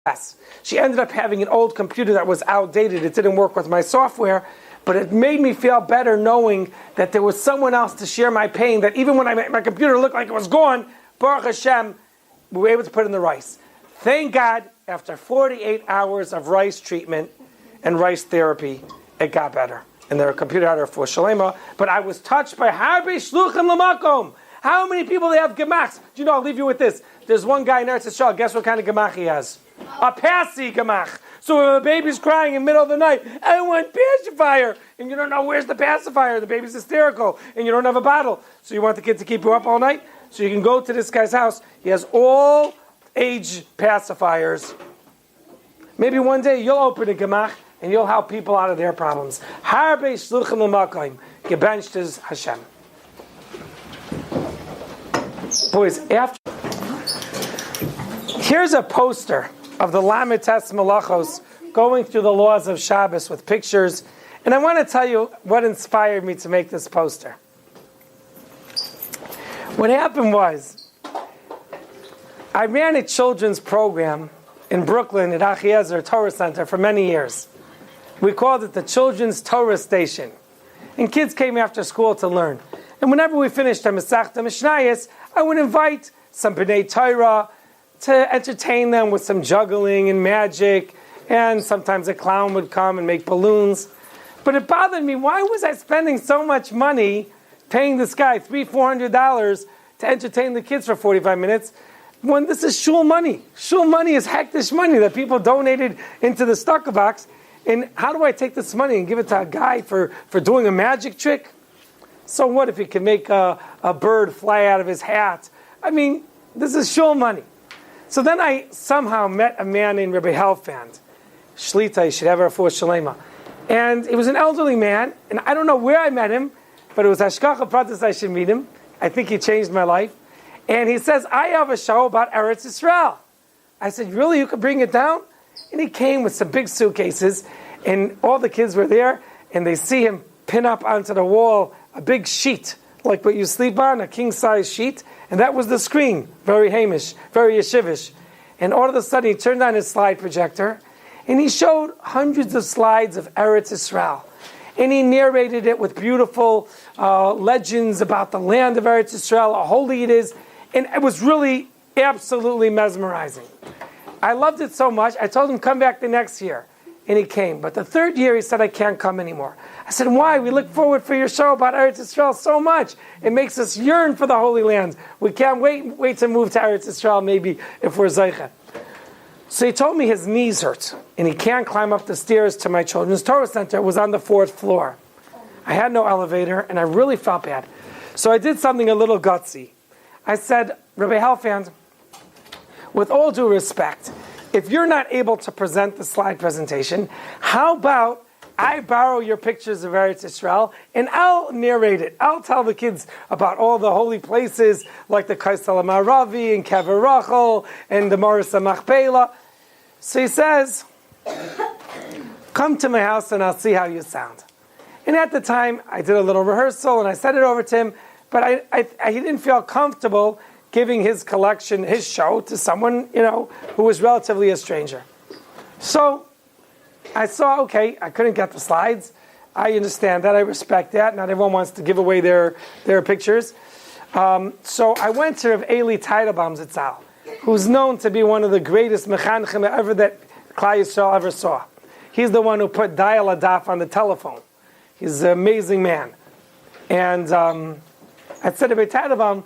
Yes. She ended up having an old computer that was outdated. It didn't work with my software, but it made me feel better knowing that there was someone else to share my pain, that even when my computer looked like it was gone, Baruch Hashem, we were able to put in the rice. Thank God, after 48 hours of rice treatment and rice therapy, it got better. And their computer had her for Shalema. But I was touched by Harbe Shluchim Lamakom. How many people they have gemachs? Do you know, I'll leave you with this. There's one guy in Eretz Yisrael, guess what kind of gemach he has? A passy gemach. So if a baby's crying in the middle of the night, I want pacifier, and you don't know where's the pacifier, the baby's hysterical, and you don't have a bottle. So you want the kid to keep you up all night? So you can go to this guy's house. He has all age pacifiers. Maybe one day you'll open a gemach and you'll help people out of their problems. Harbe shluchim l'makayim, gebenched is Hashem. Boys, here's a poster of the Lamites Malachos going through the laws of Shabbos with pictures, and I want to tell you what inspired me to make this poster. What happened was, I ran a children's program in Brooklyn at Achiezer Torah Center for many years. We called it the Children's Torah Station. And kids came after school to learn. And whenever we finished the Masechta Mishnayos, I would invite some B'nai Torah to entertain them with some juggling and magic. And sometimes a clown would come and make balloons. But it bothered me, why was I spending so much money paying this guy $300-400 to entertain the kids for 45 minutes when this is shul money? Shul money is hektish money that people donated into the stucker box. And how do I take this money and give it to a guy for doing a magic trick? So what if he can make a bird fly out of his hat? I mean, this is shul money. So then I somehow met a man named Rabbi Helfand. Shlita, you should have her for Shalema. And he was an elderly man, and I don't know where I met him, but it was Hashkacha Pratis I should meet him. I think he changed my life. And he says, I have a show about Eretz Yisrael. I said, really, you could bring it down? And he came with some big suitcases, and all the kids were there, and they see him pin up onto the wall a big sheet, like what you sleep on, a king-size sheet, and that was the screen, very Hamish, very yeshivish. And all of a sudden, he turned on his slide projector, and he showed hundreds of slides of Eretz Yisrael. And he narrated it with beautiful legends about the land of Eretz Yisrael, how holy it is, and it was really absolutely mesmerizing. I loved it so much, I told him, come back the next year. And he came. But the third year, he said, I can't come anymore. I said, why? We look forward for your show about Eretz Yisrael so much. It makes us yearn for the Holy Land. We can't wait to move to Eretz Yisrael, maybe, if we're Zeicha. So he told me his knees hurt, and he can't climb up the stairs to my children's Torah Center. It was on the 4th floor. I had no elevator, and I really felt bad. So I did something a little gutsy. I said, Rabbi Helfand, with all due respect, if you're not able to present the slide presentation, how about I borrow your pictures of Eretz Yisrael and I'll narrate it. I'll tell the kids about all the holy places like the Kaisel HaMaravi and Kever Rachel and the Maris HaMachpelah. So he says, come to my house and I'll see how you sound. And at the time, I did a little rehearsal and I sent it over to him, but he didn't feel comfortable giving his collection, his show, to someone, who was relatively a stranger. So I saw, okay, I couldn't get the slides. I understand that. I respect that. Not everyone wants to give away their pictures. So I went to Rav Eli Teitelbaum Zitzal, who's known to be one of the greatest mechanchim ever that Klal Yisrael ever saw. He's the one who put dial a daf on the telephone. He's an amazing man. And I said to Rav Teitelbaum,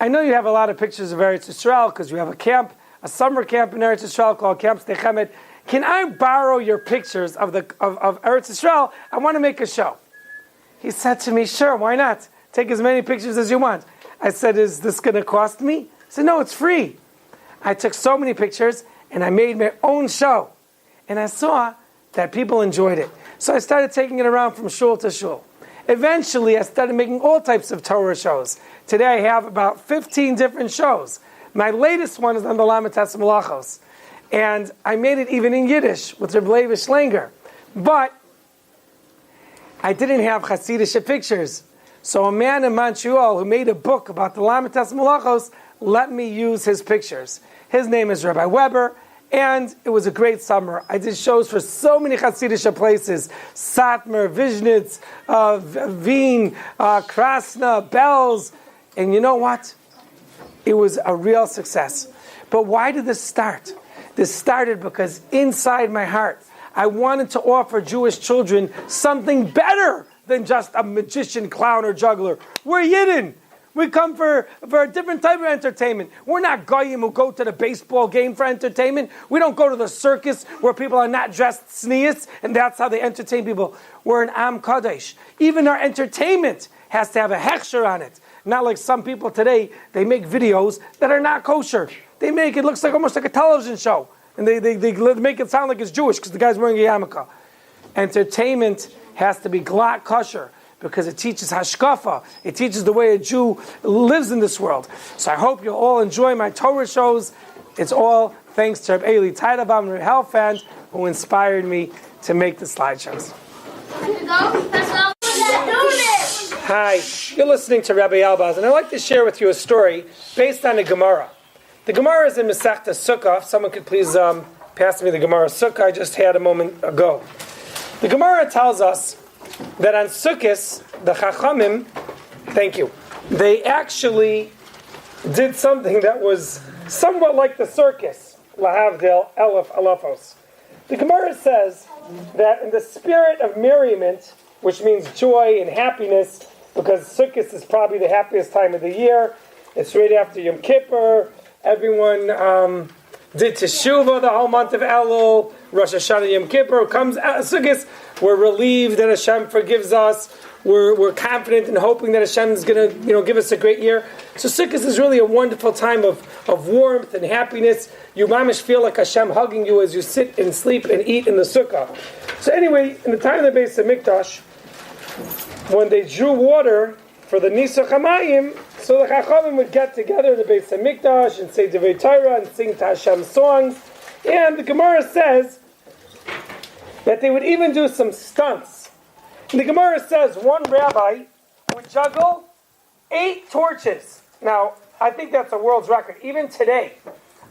I know you have a lot of pictures of Eretz Yisrael because you have a summer camp in Eretz Yisrael called Camp Stechemet. Can I borrow your pictures of Eretz Yisrael? I want to make a show. He said to me, sure, why not? Take as many pictures as you want. I said, is this going to cost me? He said, no, it's free. I took so many pictures and I made my own show. And I saw that people enjoyed it. So I started taking it around from shul to shul. Eventually, I started making all types of Torah shows. Today, I have about 15 different shows. My latest one is on the Lamites Malachos. And I made it even in Yiddish with Reb Levi Schlanger. But I didn't have Hasidic pictures. So a man in Montreal who made a book about the Lamites Malachos let me use his pictures. His name is Rabbi Weber, And it was a great summer. I did shows for so many Hasidic places: Satmar, Vizhnitz, Wien, Krasna, Belz. And you know what? It was a real success. But why did this start? This started because inside my heart, I wanted to offer Jewish children something better than just a magician, clown, or juggler. We're Yidden. We come for a different type of entertainment. We're not goyim who go to the baseball game for entertainment. We don't go to the circus where people are not dressed sneas, and that's how they entertain people. We're an Am Kadosh. Even our entertainment has to have a hechsher on it. Not like some people today, they make videos that are not kosher. They make it looks like almost like a television show. And they make it sound like it's Jewish because the guy's wearing a yarmulke. Entertainment has to be glatt kosher, because it teaches hashkafa. It teaches the way a Jew lives in this world. So I hope you'll all enjoy my Torah shows. It's all thanks to Rabbi Eli Taidavam and Helfand, who inspired me to make the slideshows. Hi, you're listening to Rabbi Elbaz, and I'd like to share with you a story based on a Gemara. The Gemara is in Masechta Sukkah. If someone could please pass me the Gemara Sukkah I just had a moment ago. The Gemara tells us that on Sukkot, the Chachamim, thank you, they actually did something that was somewhat like the circus, Lahavdil, Elef Alafos. The Gemara says that in the spirit of merriment, which means joy and happiness, because Sukkot is probably the happiest time of the year, it's right after Yom Kippur, everyone did Teshuvah the whole month of Elul, Rosh Hashanah Yom Kippur, comes Sukkot, we're relieved that Hashem forgives us. We're confident and hoping that Hashem is going to give us a great year. So Sukkot is really a wonderful time of warmth and happiness. You mamish feel like Hashem hugging you as you sit and sleep and eat in the sukkah. So anyway, in the time of the Beis HaMikdash, when they drew water for the Nisach HaMayim, so the Chachamim would get together in the Beis HaMikdash and say Divrei Torah and sing to Hashem songs. And the Gemara says that they would even do some stunts. And the Gemara says one rabbi would juggle 8 torches. Now, I think that's a world's record. Even today,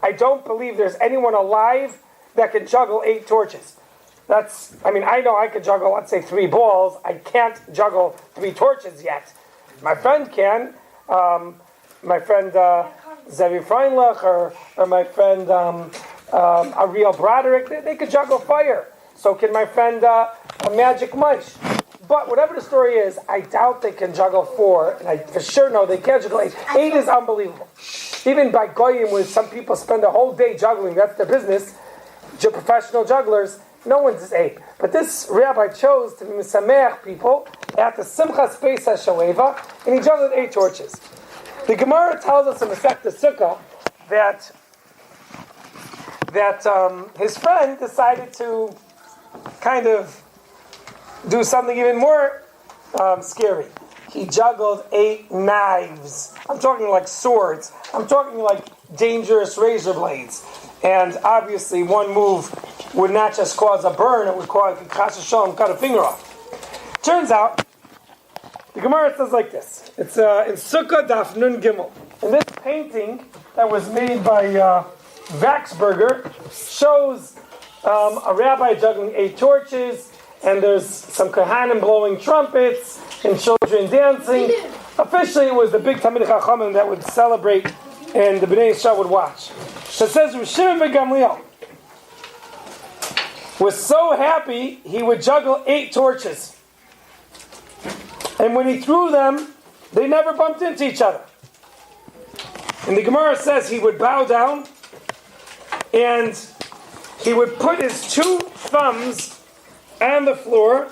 I don't believe there's anyone alive that can juggle 8 torches. I know I could juggle, let's say, 3 balls. I can't juggle 3 torches yet. My friend can. My friend Zevi Freinlach or my friend Ariel Broderick, they could juggle fire. So can my friend a Magic Munch. But whatever the story is, I doubt they can juggle 4, and I for sure know they can't juggle 8. 8 is unbelievable. Even by Goyim, where some people spend a whole day juggling, that's their business, professional jugglers, no one's 8. But this rabbi chose to be Mesameach people at the Simchas Pesach Shoeva, and he juggled 8 torches. The Gemara tells us in Masechta Sukkah that his friend decided to kind of do something even more scary. He juggled 8 knives. I'm talking like swords. I'm talking like dangerous razor blades. And obviously one move would not just cause a burn, it would cause cut a finger off. Turns out, the Gemara says like this. It's in Sukkah Daf Nun Gimel. And this painting that was made by Vaxberger shows a rabbi juggling 8 torches, and there's some Kohanim blowing trumpets, and children dancing. Officially, it was the big Talmidei Chachamim that would celebrate, and the Bnei Yisrael would watch. So it says, Rav Shimon ben Gamliel was so happy, he would juggle 8 torches. And when he threw them, they never bumped into each other. And the Gemara says he would bow down, and he would put his 2 thumbs on the floor,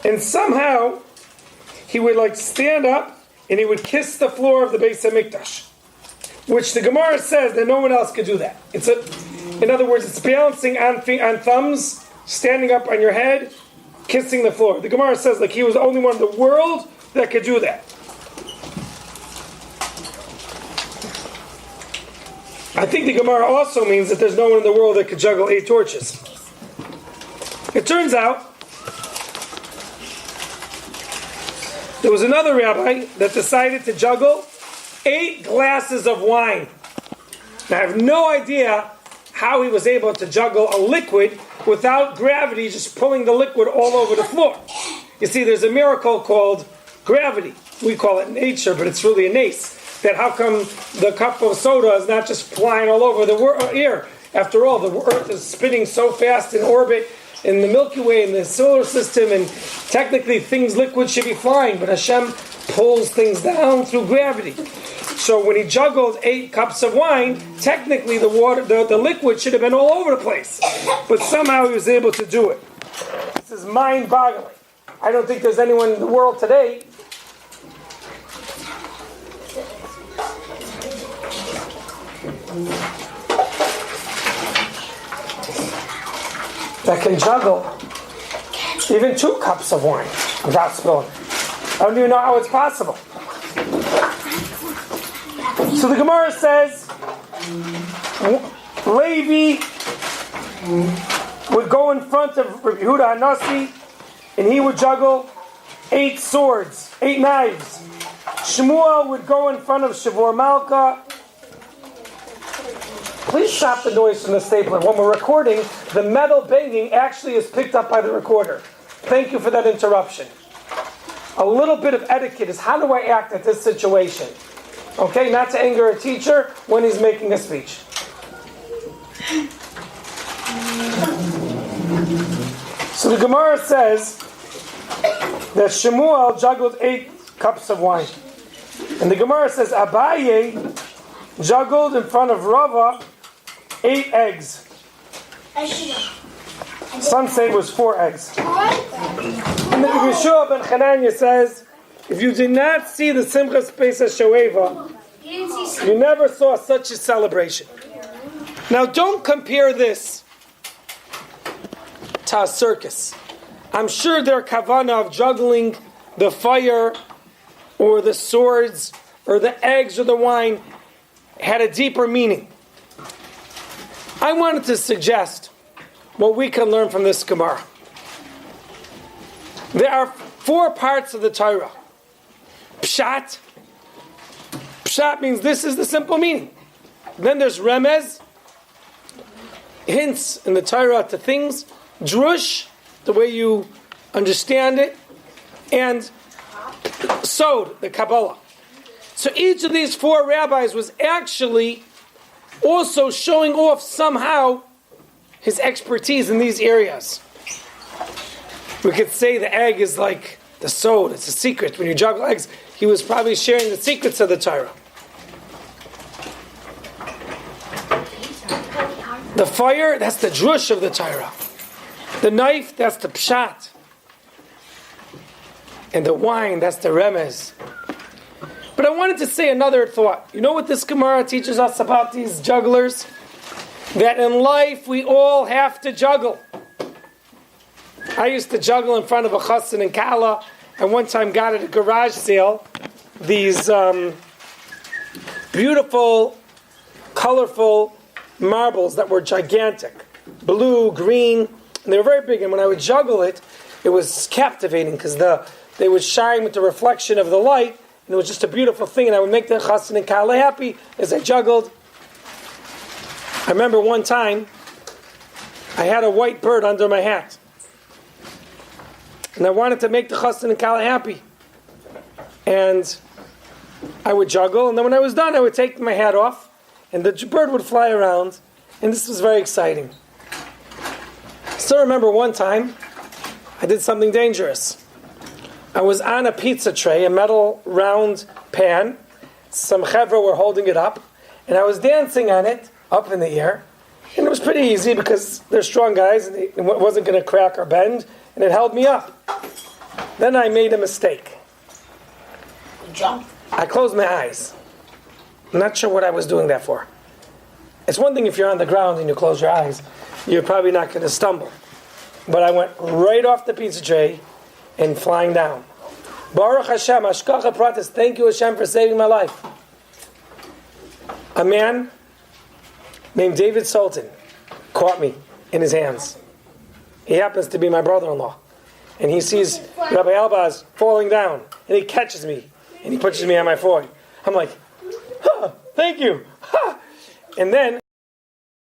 and somehow he would stand up and he would kiss the floor of the Beis HaMikdash, which the Gemara says that no one else could do that. In other words, it's balancing on thumbs, standing up on your head, kissing the floor. The Gemara says he was the only one in the world that could do that. I think the Gemara also means that there's no one in the world that could juggle 8 torches. It turns out there was another rabbi that decided to juggle 8 glasses of wine. Now, I have no idea how he was able to juggle a liquid without gravity just pulling the liquid all over the floor. You see, there's a miracle called gravity. We call it nature, but it's really a nace. That how come the cup of soda is not just flying all over the air? After all, the Earth is spinning so fast in orbit in the Milky Way, in the solar system, and technically liquid should be flying, but Hashem pulls things down through gravity. So when he juggled 8 cups of wine, technically the liquid should have been all over the place. But somehow he was able to do it. This is mind-boggling. I don't think there's anyone in the world today that can juggle even 2 cups of wine without spilling. I don't even know how it's possible. So the Gemara says, Levi would go in front of Rabbi Yehuda Hanasi, and he would juggle 8 swords, 8 knives. Shmuel would go in front of Shavor Malka. Please stop the noise from the stapler. When we're recording, the metal banging actually is picked up by the recorder. Thank you for that interruption. A little bit of etiquette is how do I act at this situation? Okay, not to anger a teacher when he's making a speech. So the Gemara says that Shemuel juggled 8 cups of wine. And the Gemara says Abaye juggled in front of Rava 8 eggs. Some say it was 4 eggs. And the Yeshua ben Chananya says, if you did not see the Simchas Pesach Shoeva, you never saw such a celebration. Now don't compare this to a circus. I'm sure their kavanah of juggling the fire or the swords or the eggs or the wine had a deeper meaning. I wanted to suggest what we can learn from this Gemara. There are 4 parts of the Torah. Pshat. Pshat means this is the simple meaning. Then there's remez, hints in the Torah to things. Drush, the way you understand it. And Sod, the Kabbalah. So each of these 4 rabbis was actually also showing off somehow his expertise in these areas. We could say the egg is like the sod, it's a secret. When you juggle eggs, he was probably sharing the secrets of the Torah. The fire, that's the drush of the Torah. The knife, that's the pshat. And the wine, that's the remez. But I wanted to say another thought. You know what this Gemara teaches us about these jugglers? That in life we all have to juggle. I used to juggle in front of a chassan in Kala. I one time got at a garage sale these beautiful, colorful marbles that were gigantic. Blue, green, and they were very big. And when I would juggle it, it was captivating because they would shine with the reflection of the light. And it was just a beautiful thing, and I would make the chassan and kala happy as I juggled. I remember one time, I had a white bird under my hat. And I wanted to make the chassan and kala happy. And I would juggle, and then when I was done, I would take my hat off, and the bird would fly around, and this was very exciting. I still remember one time, I did something dangerous. I was on a pizza tray, a metal round pan. Some chevra were holding it up, and I was dancing on it, up in the air. And it was pretty easy because they're strong guys, and it wasn't going to crack or bend, and it held me up. Then I made a mistake. You jumped? I closed my eyes. I'm not sure what I was doing that for. It's one thing if you're on the ground and you close your eyes, you're probably not going to stumble. But I went right off the pizza tray and flying down. Baruch Hashem, Ashkacha Pratis, thank you Hashem for saving my life. A man named David Sultan caught me in his hands. He happens to be my brother-in-law. And he sees Rabbi Elbaz falling down, and he catches me, and he pushes me on my forehead. I'm like, thank you. And then